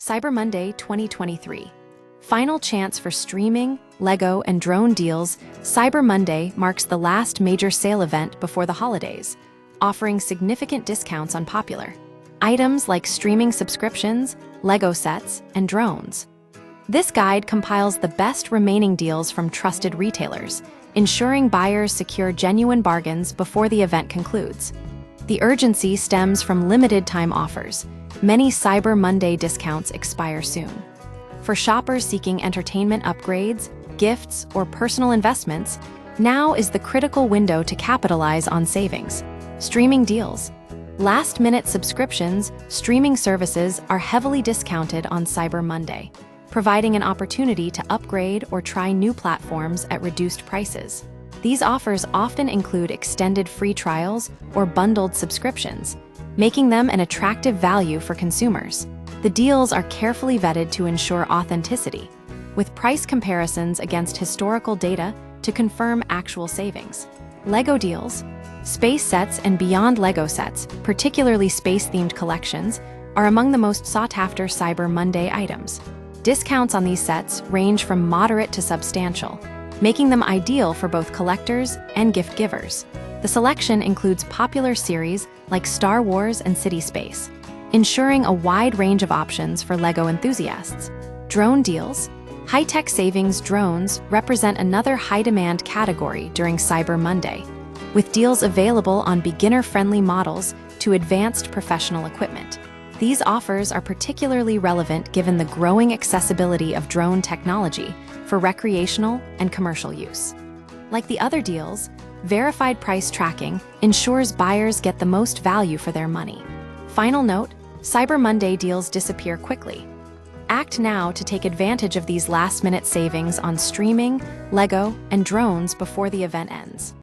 Cyber Monday 2023. Final chance for streaming, LEGO, and drone deals, Cyber Monday marks the last major sale event before the holidays, offering significant discounts on popular items like streaming subscriptions, LEGO sets, and drones. This guide compiles the best remaining deals from trusted retailers, ensuring buyers secure genuine bargains before the event concludes. The urgency stems from limited-time offers. Many Cyber Monday discounts expire soon. For shoppers seeking entertainment upgrades, gifts, or personal investments, now is the critical window to capitalize on savings. Streaming deals. Last-minute subscriptions, streaming services are heavily discounted on Cyber Monday, providing an opportunity to upgrade or try new platforms at reduced prices. These offers often include extended free trials or bundled subscriptions, making them an attractive value for consumers. The deals are carefully vetted to ensure authenticity, with price comparisons against historical data to confirm actual savings. LEGO deals. Space sets and beyond LEGO sets, particularly space-themed collections, are among the most sought-after Cyber Monday items. Discounts on these sets range from moderate to substantial, making them ideal for both collectors and gift givers. The selection includes popular series like Star Wars and City Space, ensuring a wide range of options for LEGO enthusiasts. Drone deals. High-tech savings drones represent another high-demand category during Cyber Monday, with deals available on beginner-friendly models to advanced professional equipment. These offers are particularly relevant given the growing accessibility of drone technology for recreational and commercial use. Like the other deals, verified price tracking ensures buyers get the most value for their money. Final note, Cyber Monday deals disappear quickly. Act now to take advantage of these last-minute savings on streaming, LEGO, and drones before the event ends.